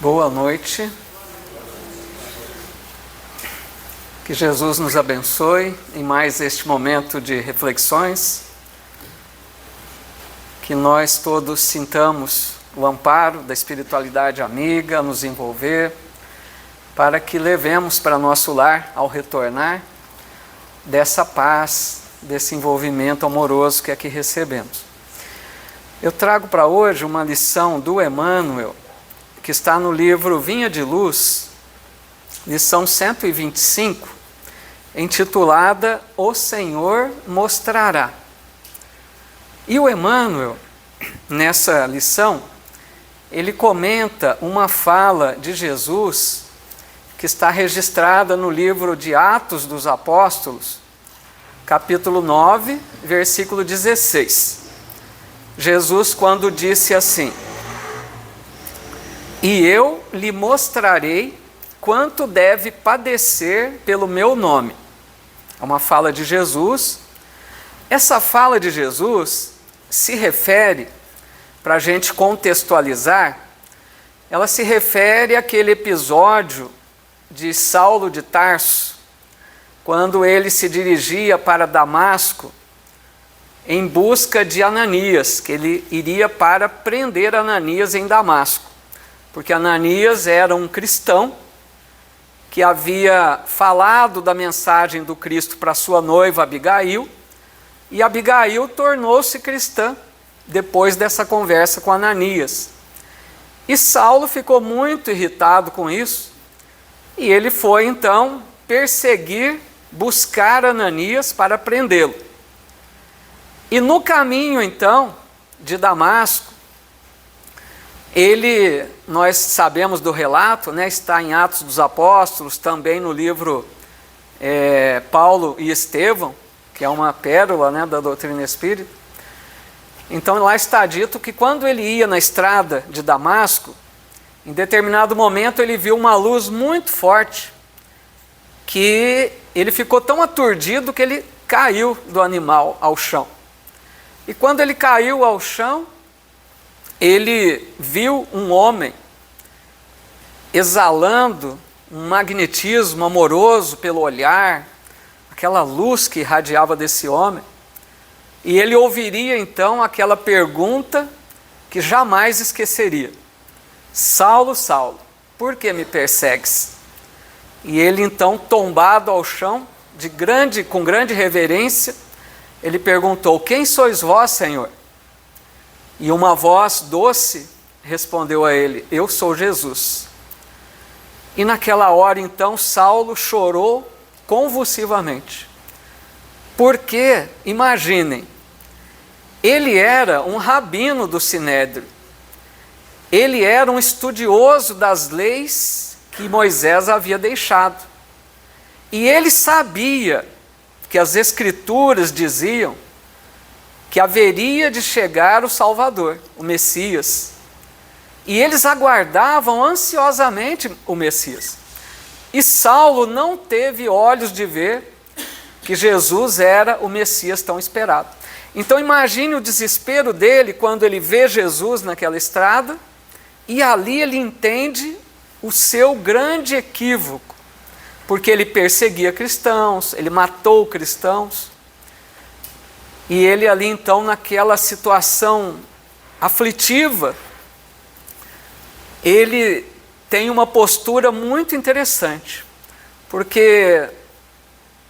Boa noite. Que Jesus nos abençoe em mais este momento de reflexões. Que nós todos sintamos o amparo da espiritualidade amiga a nos envolver, para que levemos para nosso lar, ao retornar, dessa paz, desse envolvimento amoroso que aqui recebemos. Eu trago para hoje uma lição do Emmanuel, que está no livro Vinha de Luz, lição 125, intitulada O Senhor Mostrará. E o Emmanuel, nessa lição, ele comenta uma fala de Jesus que está registrada no livro de Atos dos Apóstolos, capítulo 9, versículo 16. Jesus, quando disse assim: "E eu lhe mostrarei quanto deve padecer pelo meu nome." É uma fala de Jesus. Essa fala de Jesus se refere, para a gente contextualizar, ela se refere àquele episódio de Saulo de Tarso, quando ele se dirigia para Damasco em busca de Ananias, que ele iria para prender Ananias em Damasco, porque Ananias era um cristão que havia falado da mensagem do Cristo para sua noiva Abigail, e Abigail tornou-se cristã depois dessa conversa com Ananias. E Saulo ficou muito irritado com isso, e ele foi então perseguir, buscar Ananias para prendê-lo. E no caminho então de Damasco, nós sabemos do relato, está em Atos dos Apóstolos, também no livro Paulo e Estevão, que é uma pérola da doutrina espírita. Então lá está dito que quando ele ia na estrada de Damasco, em determinado momento ele viu uma luz muito forte, que ele ficou tão aturdido que ele caiu do animal ao chão. E quando ele caiu ao chão, ele viu um homem exalando um magnetismo amoroso pelo olhar, aquela luz que irradiava desse homem, e ele ouviria então aquela pergunta que jamais esqueceria: "Saulo, Saulo, por que me persegues?" E ele então, tombado ao chão, com grande reverência, ele perguntou: "Quem sois vós, Senhor?" E uma voz doce respondeu a ele: "Eu sou Jesus." E naquela hora então Saulo chorou convulsivamente. Porque, imaginem, ele era um rabino do Sinédrio, ele era um estudioso das leis que Moisés havia deixado. E ele sabia que as Escrituras diziam que haveria de chegar o Salvador, o Messias. E eles aguardavam ansiosamente o Messias. E Saulo não teve olhos de ver que Jesus era o Messias tão esperado. Então imagine o desespero dele quando ele vê Jesus naquela estrada, e ali ele entende o seu grande equívoco, porque ele perseguia cristãos, ele matou cristãos. E ele ali então, naquela situação aflitiva, ele tem uma postura muito interessante, porque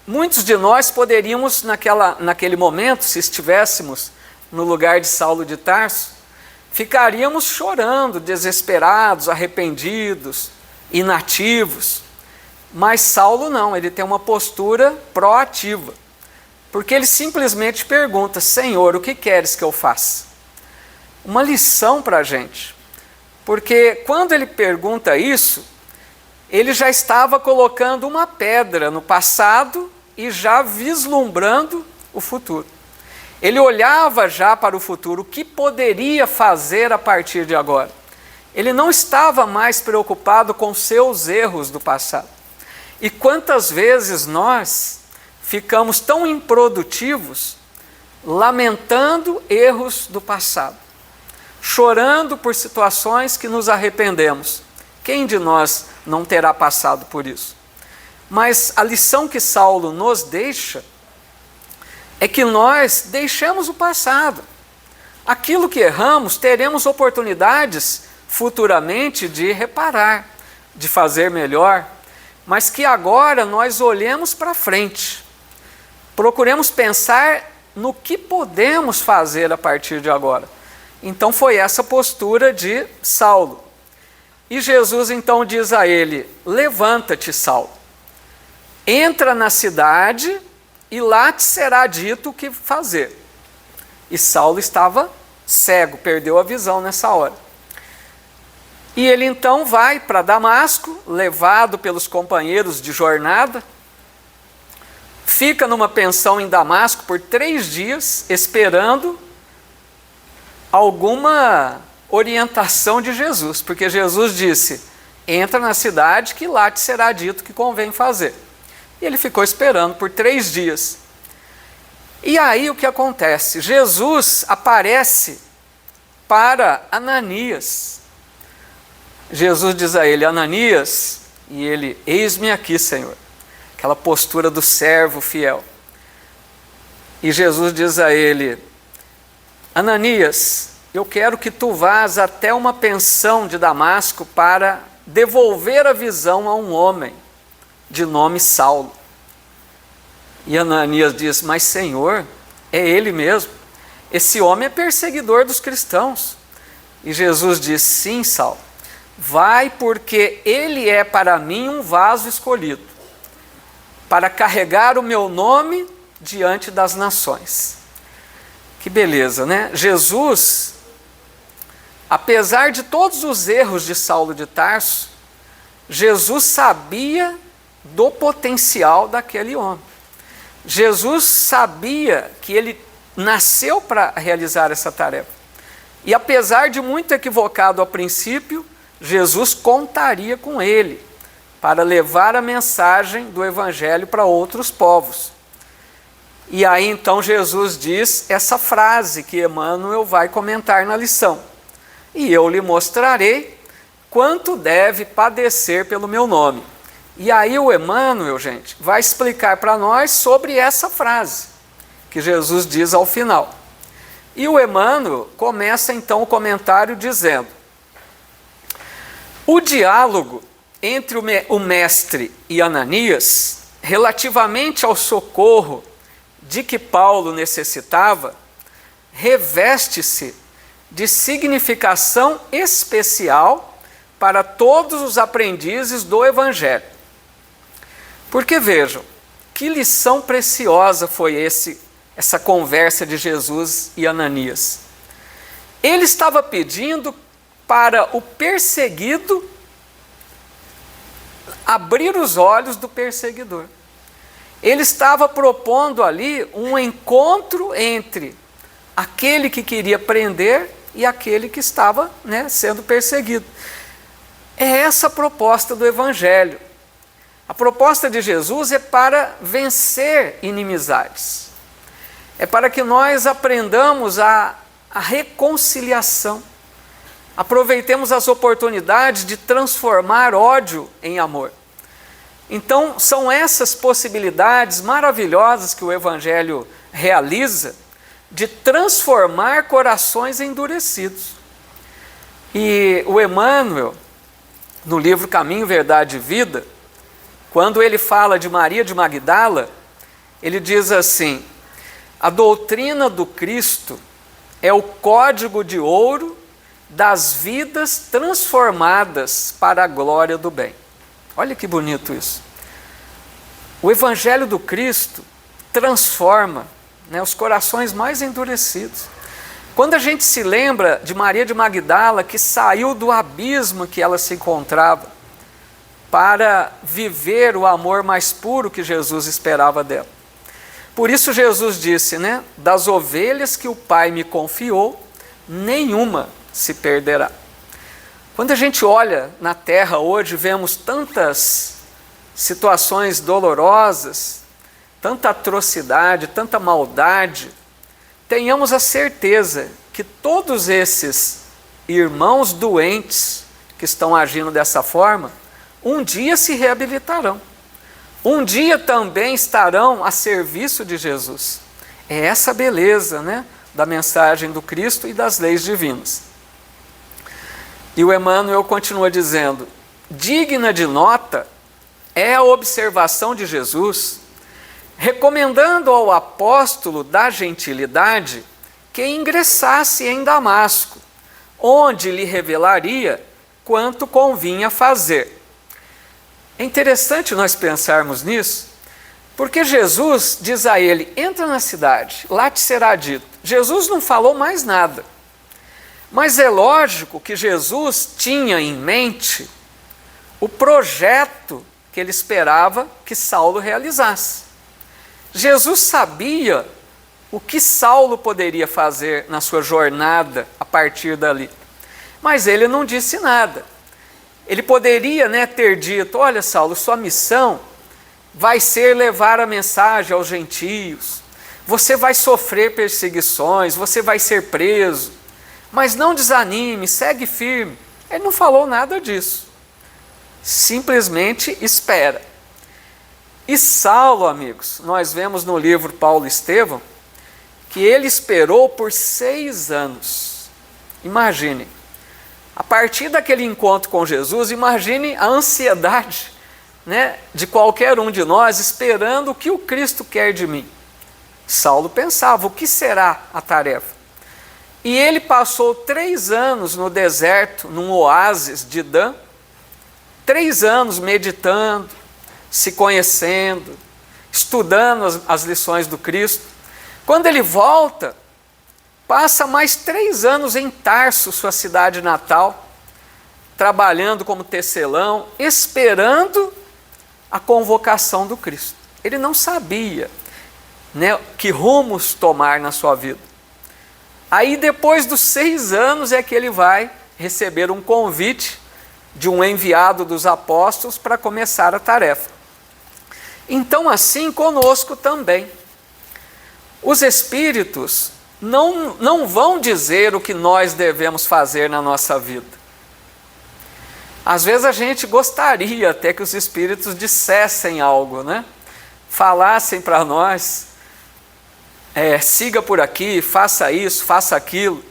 muitos de nós poderíamos naquele momento, se estivéssemos no lugar de Saulo de Tarso, ficaríamos chorando, desesperados, arrependidos, inativos. Mas Saulo não, ele tem uma postura proativa, porque ele simplesmente pergunta: "Senhor, o que queres que eu faça?" Uma lição para a gente, porque quando ele pergunta isso, ele já estava colocando uma pedra no passado e já vislumbrando o futuro. Ele olhava já para o futuro, o que poderia fazer a partir de agora. Ele não estava mais preocupado com seus erros do passado. E quantas vezes nós ficamos tão improdutivos, lamentando erros do passado, chorando por situações que nos arrependemos, Quem de nós não terá passado por isso? Mas a lição que Saulo nos deixa é que nós deixamos o passado. Aquilo que erramos, teremos oportunidades futuramente de reparar, de fazer melhor, mas que agora nós olhemos para frente. Procuremos pensar no que podemos fazer a partir de agora. Então foi essa postura de Saulo. E Jesus então diz a ele: levanta-te, Saulo, entra na cidade e lá te será dito o que fazer. E Saulo estava cego, perdeu a visão nessa hora. E ele então vai para Damasco, levado pelos companheiros de jornada, fica numa pensão em Damasco por 3 dias, esperando alguma orientação de Jesus, porque Jesus disse: entra na cidade que lá te será dito o que convém fazer. E ele ficou esperando por 3 dias. E aí o que acontece? Jesus aparece para Ananias. Jesus diz a ele: Ananias, e ele: eis-me aqui, Senhor. Aquela postura do servo fiel. E Jesus diz a ele: Ananias, eu quero que tu vás até uma pensão de Damasco para devolver a visão a um homem de nome Saulo. E Ananias diz: mas Senhor, é ele mesmo. Esse homem é perseguidor dos cristãos. E Jesus diz: sim, Saulo, vai, porque ele é para mim um vaso escolhido, para carregar o meu nome diante das nações. Que beleza, né? Jesus, apesar de todos os erros de Saulo de Tarso, Jesus sabia do potencial daquele homem. Jesus sabia que ele nasceu para realizar essa tarefa. E apesar de muito equivocado a princípio, Jesus contaria com ele para levar a mensagem do Evangelho para outros povos. E aí então Jesus diz essa frase que Emmanuel vai comentar na lição: e eu lhe mostrarei quanto deve padecer pelo meu nome. E aí o Emmanuel, gente, vai explicar para nós sobre essa frase que Jesus diz ao final. E o Emmanuel começa então o comentário dizendo: o diálogo entre o mestre e Ananias, relativamente ao socorro de que Paulo necessitava, reveste-se de significação especial para todos os aprendizes do Evangelho. Porque vejam, que lição preciosa foi essa conversa de Jesus e Ananias. Ele estava pedindo para o perseguido abrir os olhos do perseguidor. Ele estava propondo ali um encontro entre aquele que queria prender e aquele que estava, sendo perseguido. É essa a proposta do Evangelho. A proposta de Jesus é para vencer inimizades. É para que nós aprendamos a reconciliação. Aproveitemos as oportunidades de transformar ódio em amor. Então, são essas possibilidades maravilhosas que o Evangelho realiza de transformar corações endurecidos. E o Emmanuel, no livro Caminho, Verdade e Vida, quando ele fala de Maria de Magdala, ele diz assim: a doutrina do Cristo é o código de ouro das vidas transformadas para a glória do bem. Olha que bonito isso. O Evangelho do Cristo transforma os corações mais endurecidos. Quando a gente se lembra de Maria de Magdala, que saiu do abismo que ela se encontrava para viver o amor mais puro que Jesus esperava dela. Por isso Jesus disse, das ovelhas que o Pai me confiou, nenhuma se perderá. Quando a gente olha na terra hoje, vemos tantas situações dolorosas, tanta atrocidade, tanta maldade. Tenhamos a certeza que todos esses irmãos doentes que estão agindo dessa forma, um dia se reabilitarão. Um dia também estarão a serviço de Jesus. É essa a beleza, né, da mensagem do Cristo e das leis divinas. E o Emmanuel continua dizendo: digna de nota é a observação de Jesus, recomendando ao apóstolo da gentilidade que ingressasse em Damasco, onde lhe revelaria quanto convinha fazer. É interessante nós pensarmos nisso, porque Jesus diz a ele: entra na cidade, lá te será dito. Jesus não falou mais nada. Mas é lógico que Jesus tinha em mente o projeto que ele esperava que Saulo realizasse. Jesus sabia o que Saulo poderia fazer na sua jornada a partir dali. Mas ele não disse nada. Ele poderia, né, ter dito: olha, Saulo, sua missão vai ser levar a mensagem aos gentios. Você vai sofrer perseguições, você vai ser preso. Mas não desanime, segue firme. Ele não falou nada disso. Simplesmente espera. E Saulo, amigos, nós vemos no livro Paulo e Estevão, que ele esperou por 6 anos. Imagine, a partir daquele encontro com Jesus, imagine a ansiedade, né, de qualquer um de nós esperando o que o Cristo quer de mim. Saulo pensava: o que será a tarefa? E ele passou 3 anos no deserto, num oásis de Dan, 3 anos meditando, se conhecendo, estudando as lições do Cristo. Quando ele volta, passa mais 3 anos em Tarso, sua cidade natal, trabalhando como tecelão, esperando a convocação do Cristo. Ele não sabia, né, que rumos tomar na sua vida. Aí, depois dos 6 anos, é que ele vai receber um convite de um enviado dos apóstolos para começar a tarefa. Então, assim conosco também. Os Espíritos não vão dizer o que nós devemos fazer na nossa vida. Às vezes a gente gostaria até que os Espíritos dissessem algo, né? Falassem para nós: siga por aqui, faça isso, faça aquilo.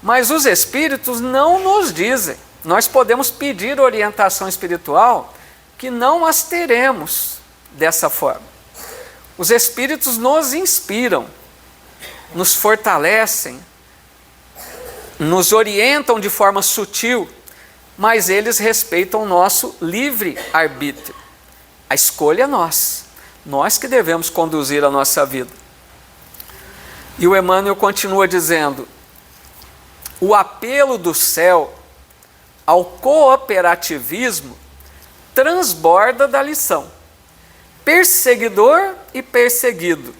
Mas os Espíritos não nos dizem. Nós podemos pedir orientação espiritual, que não as teremos dessa forma. Os Espíritos nos inspiram, nos fortalecem, nos orientam de forma sutil, mas eles respeitam o nosso livre-arbítrio. A escolha é nossa, nós que devemos conduzir a nossa vida. E o Emmanuel continua dizendo: o apelo do céu ao cooperativismo transborda da lição. Perseguidor e perseguido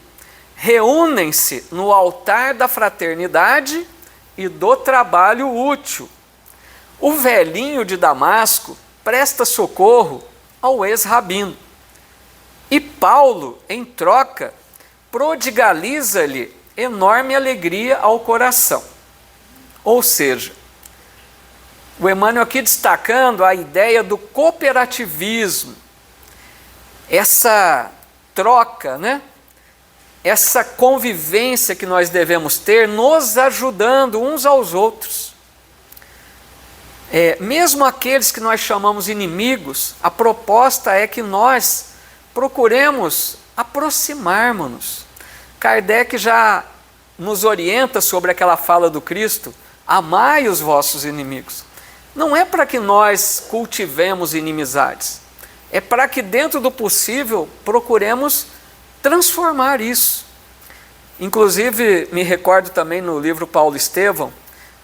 reúnem-se no altar da fraternidade e do trabalho útil. O velhinho de Damasco presta socorro ao ex-rabino. E Paulo, em troca, prodigaliza-lhe enorme alegria ao coração. Ou seja, o Emmanuel aqui destacando a ideia do cooperativismo, essa troca, né? Essa convivência que nós devemos ter, nos ajudando uns aos outros. Mesmo aqueles que nós chamamos inimigos, a proposta é que nós procuremos aproximarmos-nos. Kardec já nos orienta sobre aquela fala do Cristo: amai os vossos inimigos. Não é para que nós cultivemos inimizades, é para que dentro do possível procuremos transformar isso. Inclusive, me recordo também no livro Paulo e Estevão,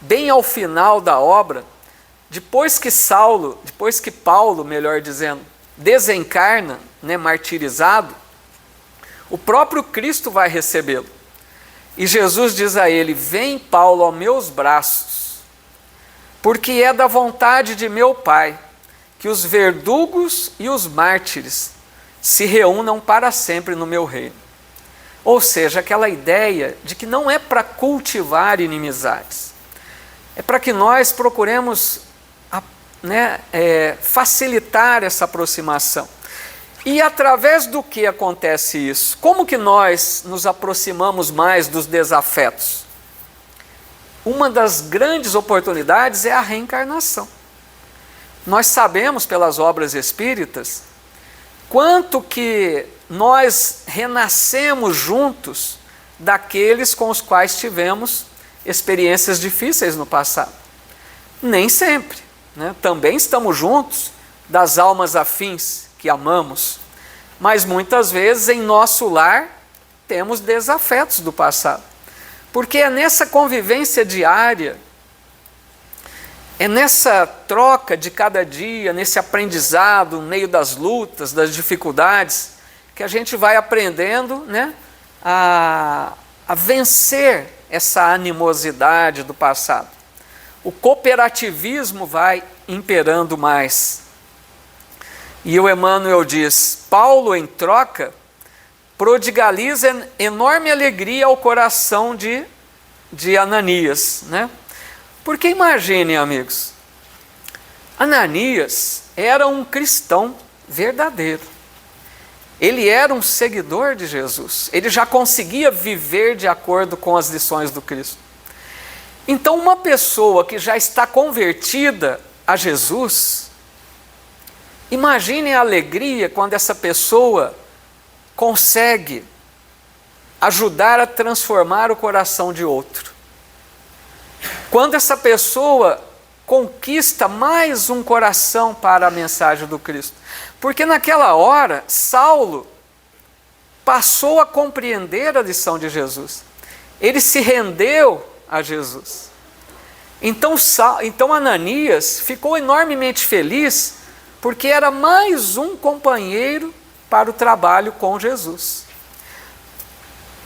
bem ao final da obra, depois que Paulo, melhor dizendo, desencarna, né, martirizado, o próprio Cristo vai recebê-lo. E Jesus diz a ele: vem, Paulo, aos meus braços, porque é da vontade de meu Pai que os verdugos e os mártires se reúnam para sempre no meu reino. Ou seja, aquela ideia de que não é para cultivar inimizades, é para que nós procuremos né, facilitar essa aproximação. E através do que acontece isso? Como que nós nos aproximamos mais dos desafetos? Uma das grandes oportunidades é a reencarnação. Nós sabemos pelas obras espíritas quanto que nós renascemos juntos daqueles com os quais tivemos experiências difíceis no passado. Nem sempre, né? Também estamos juntos das almas afins que amamos, mas muitas vezes em nosso lar temos desafetos do passado, porque é nessa convivência diária, é nessa troca de cada dia, nesse aprendizado, no meio das lutas, das dificuldades, que a gente vai aprendendo, né, a vencer essa animosidade do passado. O cooperativismo vai imperando mais. E o Emmanuel diz: Paulo, em troca, prodigaliza enorme alegria ao coração de Ananias, né? Porque imaginem, amigos, Ananias era um cristão verdadeiro. Ele era um seguidor de Jesus. Ele já conseguia viver de acordo com as lições do Cristo. Então, uma pessoa que já está convertida a Jesus, imaginem a alegria quando essa pessoa consegue ajudar a transformar o coração de outro. Quando essa pessoa conquista mais um coração para a mensagem do Cristo. Porque naquela hora, Saulo passou a compreender a lição de Jesus. Ele se rendeu a Jesus. Então Ananias ficou enormemente feliz, porque era mais um companheiro para o trabalho com Jesus.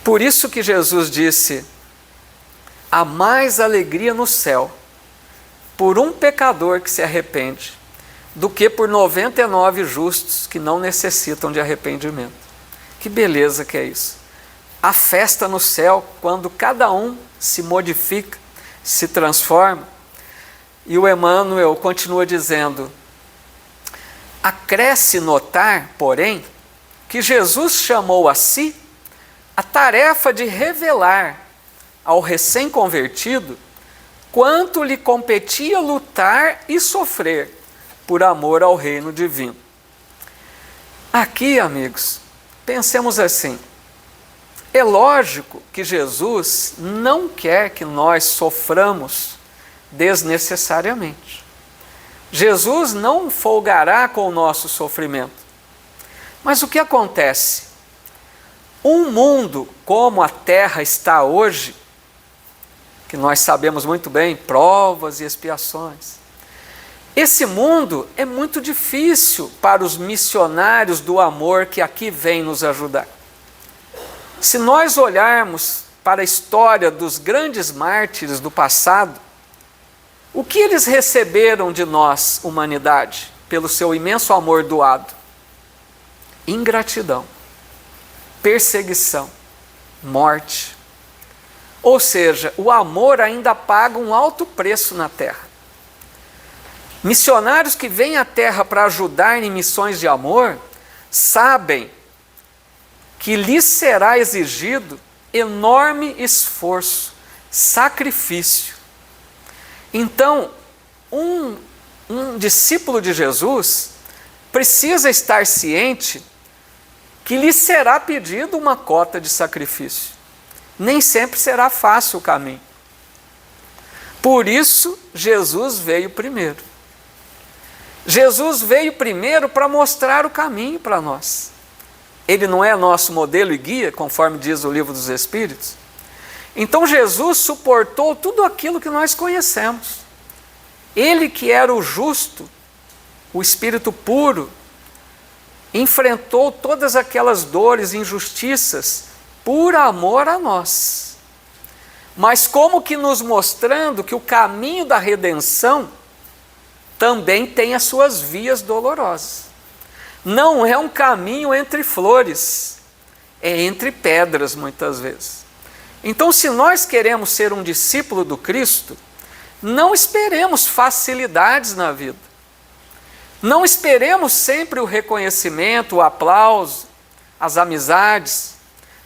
Por isso que Jesus disse: há mais alegria no céu por um pecador que se arrepende, do que por 99 justos que não necessitam de arrependimento. Que beleza que é isso! A festa no céu, quando cada um se modifica, se transforma. E o Emmanuel continua dizendo: acresce notar, porém, que Jesus chamou a si a tarefa de revelar ao recém-convertido quanto lhe competia lutar e sofrer por amor ao reino divino. Aqui, amigos, pensemos assim: é lógico que Jesus não quer que nós soframos desnecessariamente. Jesus não folgará com o nosso sofrimento. Mas o que acontece? Um mundo como a Terra está hoje, que nós sabemos muito bem, provas e expiações. Esse mundo é muito difícil para os missionários do amor que aqui vêm nos ajudar. Se nós olharmos para a história dos grandes mártires do passado, o que eles receberam de nós, humanidade, pelo seu imenso amor doado? Ingratidão, perseguição, morte. Ou seja, o amor ainda paga um alto preço na terra. Missionários que vêm à terra para ajudar em missões de amor, sabem que lhes será exigido enorme esforço, sacrifício. Então, um discípulo de Jesus precisa estar ciente que lhe será pedido uma cota de sacrifício. Nem sempre será fácil o caminho. Por isso, Jesus veio primeiro. Jesus veio primeiro para mostrar o caminho para nós. Ele não é nosso modelo e guia, conforme diz o Livro dos Espíritos. Então Jesus suportou tudo aquilo que nós conhecemos. Ele que era o justo, o Espírito puro, enfrentou todas aquelas dores e injustiças por amor a nós. Mas como que nos mostrando que o caminho da redenção também tem as suas vias dolorosas. Não é um caminho entre flores, é entre pedras muitas vezes. Então, se nós queremos ser um discípulo do Cristo, não esperemos facilidades na vida. Não esperemos sempre o reconhecimento, o aplauso, as amizades,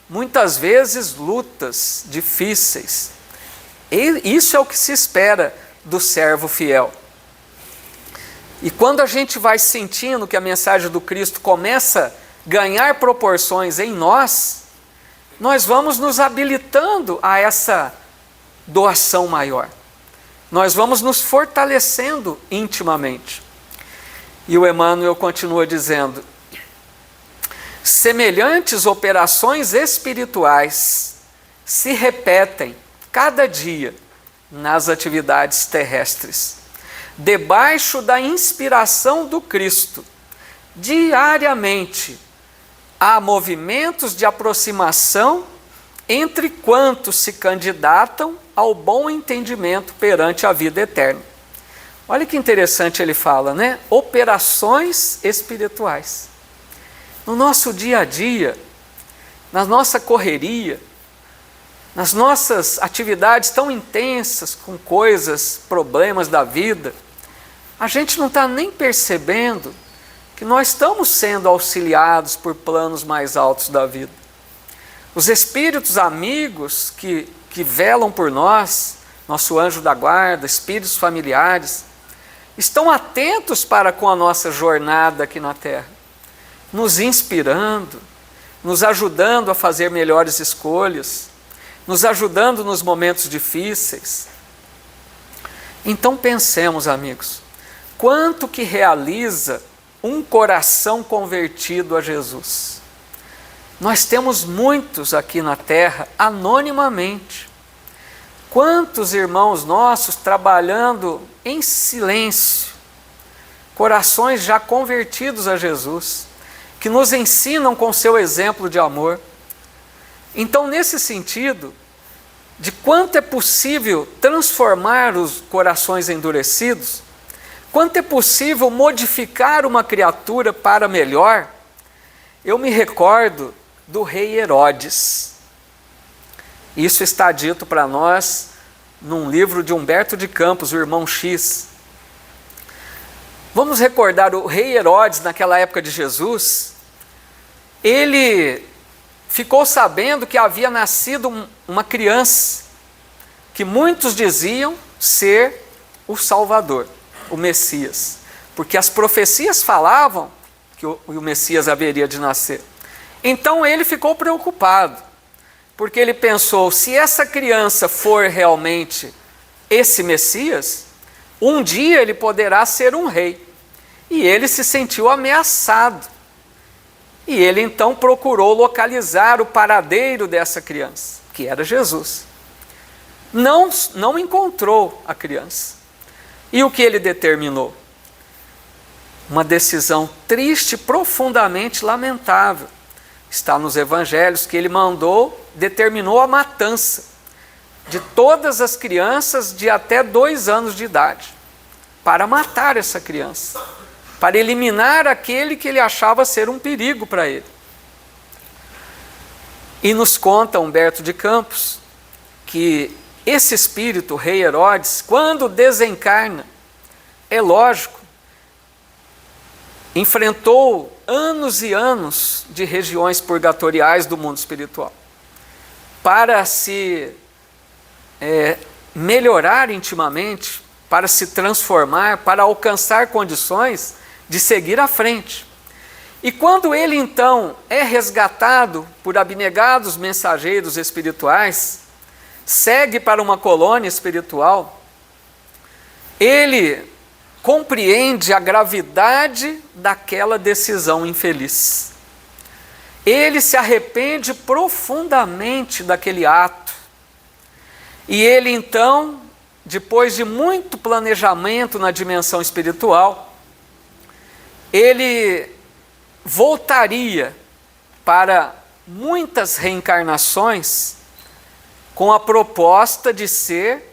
muitas vezes lutas difíceis. E isso é o que se espera do servo fiel. E quando a gente vai sentindo que a mensagem do Cristo começa a ganhar proporções em nós, nós vamos nos habilitando a essa doação maior. Nós vamos nos fortalecendo intimamente. E o Emmanuel continua dizendo: semelhantes operações espirituais se repetem cada dia nas atividades terrestres, debaixo da inspiração do Cristo. Diariamente há movimentos de aproximação entre quantos se candidatam ao bom entendimento perante a vida eterna. Olha que interessante ele fala, né? Operações espirituais. No nosso dia a dia, na nossa correria, nas nossas atividades tão intensas com coisas, problemas da vida, a gente não está nem percebendo que nós estamos sendo auxiliados por planos mais altos da vida. Os espíritos amigos que velam por nós, nosso anjo da guarda, espíritos familiares, estão atentos para com a nossa jornada aqui na Terra, nos inspirando, nos ajudando a fazer melhores escolhas, nos ajudando nos momentos difíceis. Então pensemos, amigos, quanto que realiza um coração convertido a Jesus. Nós temos muitos aqui na Terra, anonimamente. Quantos irmãos nossos trabalhando em silêncio, corações já convertidos a Jesus, que nos ensinam com seu exemplo de amor. Então, nesse sentido, de quanto é possível transformar os corações endurecidos, quanto é possível modificar uma criatura para melhor, eu me recordo do rei Herodes. Isso está dito para nós num livro de Humberto de Campos, o Irmão X. Vamos recordar o rei Herodes, naquela época de Jesus. Ele ficou sabendo que havia nascido uma criança, que muitos diziam ser o Salvador, o Messias, porque as profecias falavam que o Messias haveria de nascer. Então ele ficou preocupado, porque ele pensou, se essa criança for realmente esse Messias, um dia ele poderá ser um rei. E ele se sentiu ameaçado. E ele então procurou localizar o paradeiro dessa criança, que era Jesus. Não encontrou a criança. E o que ele determinou? Uma decisão triste, profundamente lamentável. Está nos evangelhos que ele determinou a matança de todas as crianças de até 2 anos de idade, para matar essa criança, para eliminar aquele que ele achava ser um perigo para ele. E nos conta Humberto de Campos que esse espírito, o rei Herodes, quando desencarna, é lógico, enfrentou anos e anos de regiões purgatoriais do mundo espiritual, para se melhorar intimamente, para se transformar, para alcançar condições de seguir à frente. E quando ele então é resgatado por abnegados mensageiros espirituais, segue para uma colônia espiritual, ele compreende a gravidade daquela decisão infeliz. Ele se arrepende profundamente daquele ato. E ele então, depois de muito planejamento na dimensão espiritual, ele voltaria para muitas reencarnações com a proposta de ser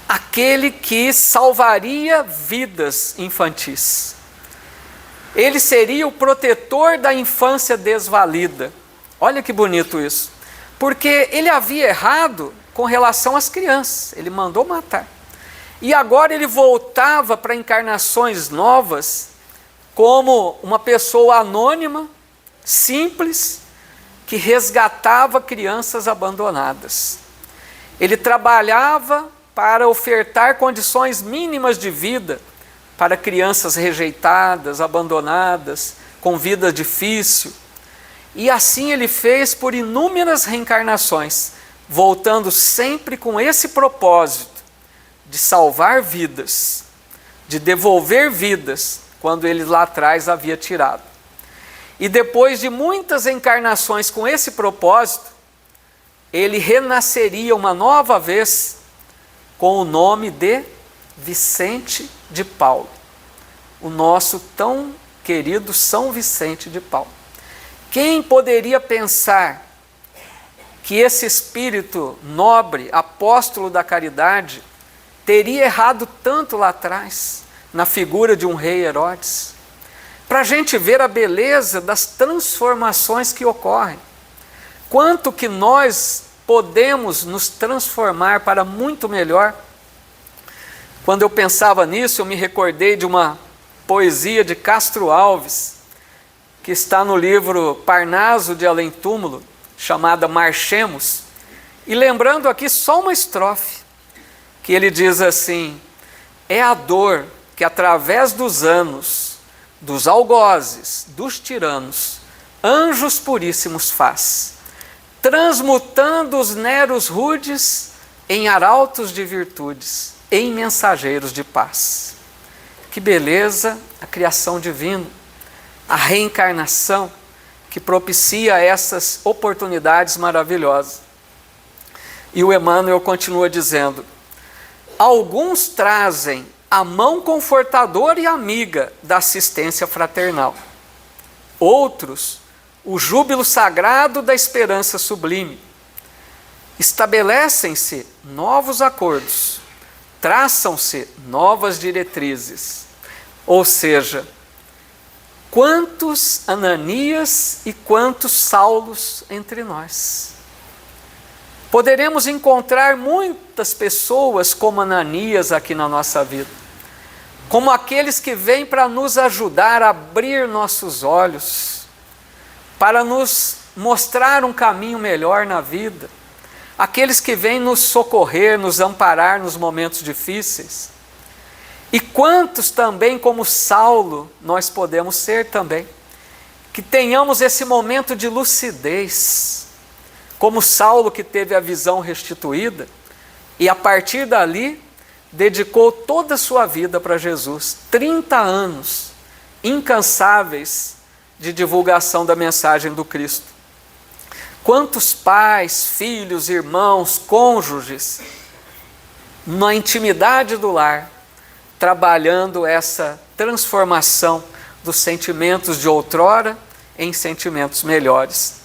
aquele que salvaria vidas infantis. Ele seria o protetor da infância desvalida. Olha que bonito isso. Porque ele havia errado com relação às crianças. Ele mandou matar. E agora ele voltava para encarnações novas como uma pessoa anônima, simples, que resgatava crianças abandonadas. Ele trabalhava para ofertar condições mínimas de vida para crianças rejeitadas, abandonadas, com vida difícil. E assim ele fez por inúmeras reencarnações, voltando sempre com esse propósito de salvar vidas, de devolver vidas, quando ele lá atrás havia tirado. E depois de muitas encarnações com esse propósito, ele renasceria uma nova vez com o nome de Vicente de Paulo, o nosso tão querido São Vicente de Paulo. Quem poderia pensar que esse espírito nobre, apóstolo da caridade, teria errado tanto lá atrás, na figura de um rei Herodes? Para a gente ver a beleza das transformações que ocorrem. Quanto que nós podemos nos transformar para muito melhor. Quando eu pensava nisso, eu me recordei de uma poesia de Castro Alves, que está no livro Parnaso de Além Túmulo, chamada Marchemos, e lembrando aqui só uma estrofe, que ele diz assim: é a dor que através dos anos, dos algozes, dos tiranos, anjos puríssimos faz, transmutando os neros rudes em arautos de virtudes, em mensageiros de paz. Que beleza a criação divina, a reencarnação que propicia essas oportunidades maravilhosas. E o Emmanuel continua dizendo: alguns trazem a mão confortadora e amiga da assistência fraternal. Outros, o júbilo sagrado da esperança sublime. Estabelecem-se novos acordos, traçam-se novas diretrizes. Ou seja, quantos Ananias e quantos Saulos entre nós. Poderemos encontrar muitas pessoas como Ananias aqui na nossa vida, como aqueles que vêm para nos ajudar a abrir nossos olhos, para nos mostrar um caminho melhor na vida, aqueles que vêm nos socorrer, nos amparar nos momentos difíceis. E quantos também como Saulo nós podemos ser também, que tenhamos esse momento de lucidez, como Saulo, que teve a visão restituída e a partir dali dedicou toda a sua vida para Jesus, 30 anos incansáveis de divulgação da mensagem do Cristo. Quantos pais, filhos, irmãos, cônjuges, na intimidade do lar, trabalhando essa transformação dos sentimentos de outrora em sentimentos melhores.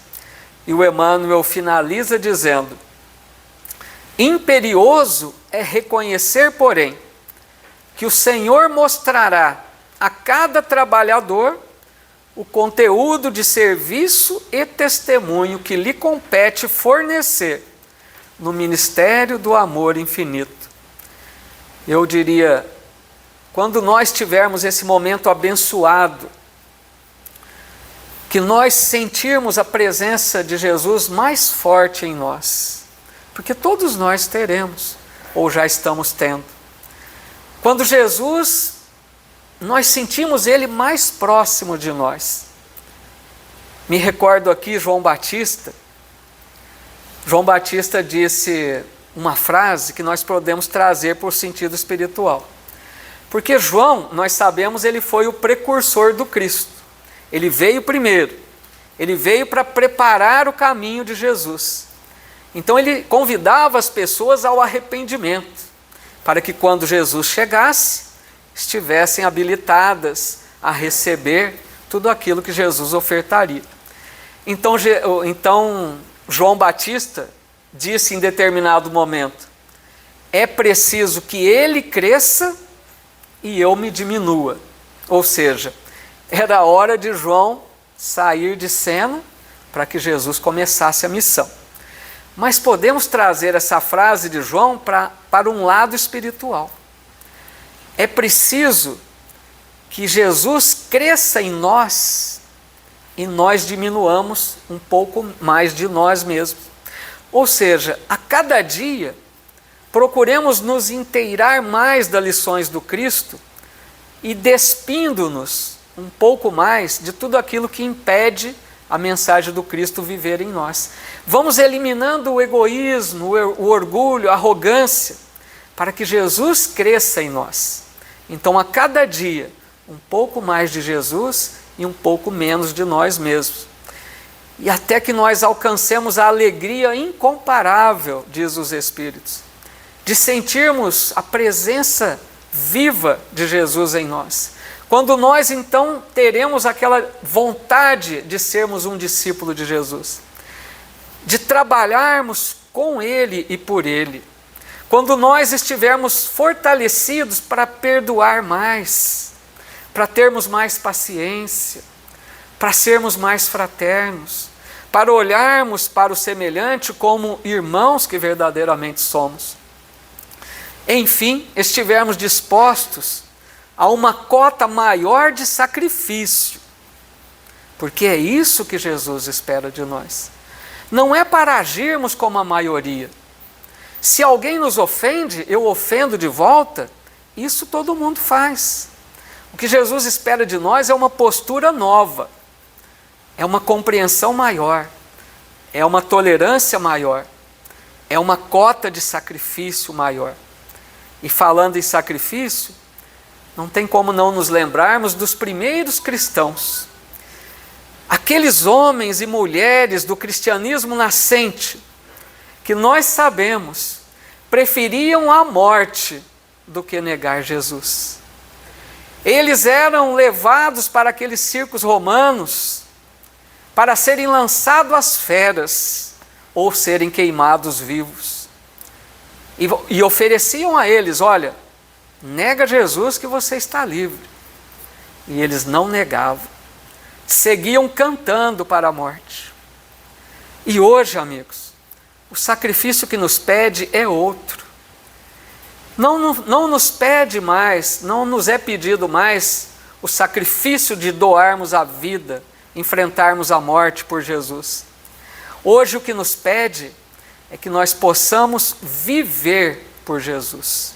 E o Emmanuel finaliza dizendo: imperioso é reconhecer, porém, que o Senhor mostrará a cada trabalhador o conteúdo de serviço e testemunho que lhe compete fornecer no ministério do amor infinito. Eu diria, quando nós tivermos esse momento abençoado, que nós sentirmos a presença de Jesus mais forte em nós, porque todos nós teremos, ou já estamos tendo. Quando Jesus, nós sentimos Ele mais próximo de nós. Me recordo aqui João Batista. João Batista disse uma frase que nós podemos trazer por sentido espiritual. Porque João, nós sabemos, ele foi o precursor do Cristo. Ele veio primeiro. Ele veio para preparar o caminho de Jesus. Então ele convidava as pessoas ao arrependimento, para que quando Jesus chegasse, estivessem habilitadas a receber tudo aquilo que Jesus ofertaria. Então João Batista disse em determinado momento: é preciso que ele cresça e eu me diminua. Ou seja, era hora de João sair de cena para que Jesus começasse a missão. Mas podemos trazer essa frase de João para um lado espiritual. é preciso que Jesus cresça em nós e nós diminuamos um pouco mais de nós mesmos. Ou seja, a cada dia, procuremos nos inteirar mais das lições do Cristo e despindo-nos um pouco mais de tudo aquilo que impede a mensagem do Cristo viver em nós. Vamos eliminando o egoísmo, o orgulho, a arrogância, para que Jesus cresça em nós. Então, a cada dia, um pouco mais de Jesus e um pouco menos de nós mesmos. E até que nós alcancemos a alegria incomparável, diz os Espíritos, de sentirmos a presença viva de Jesus em nós. Quando nós então teremos aquela vontade de sermos um discípulo de Jesus, de trabalharmos com Ele e por Ele, quando nós estivermos fortalecidos para perdoar mais, para termos mais paciência, para sermos mais fraternos, para olharmos para o semelhante como irmãos que verdadeiramente somos. Enfim, estivermos dispostos a uma cota maior de sacrifício, porque é isso que Jesus espera de nós. Não é para agirmos como a maioria. Se alguém nos ofende, eu ofendo de volta, isso todo mundo faz. O que Jesus espera de nós é uma postura nova, é uma compreensão maior, é uma tolerância maior, é uma cota de sacrifício maior. E falando em sacrifício, não tem como não nos lembrarmos dos primeiros cristãos. Aqueles homens e mulheres do cristianismo nascente, que nós sabemos, preferiam a morte do que negar Jesus. Eles eram levados para aqueles circos romanos para serem lançados às feras ou serem queimados vivos. E ofereciam a eles, olha, nega Jesus que você está livre. E eles não negavam. Seguiam cantando para a morte. E hoje, amigos, o sacrifício que nos pede é outro. Não nos pede mais, não nos é pedido mais o sacrifício de doarmos a vida, enfrentarmos a morte por Jesus. Hoje o que nos pede é que nós possamos viver por Jesus.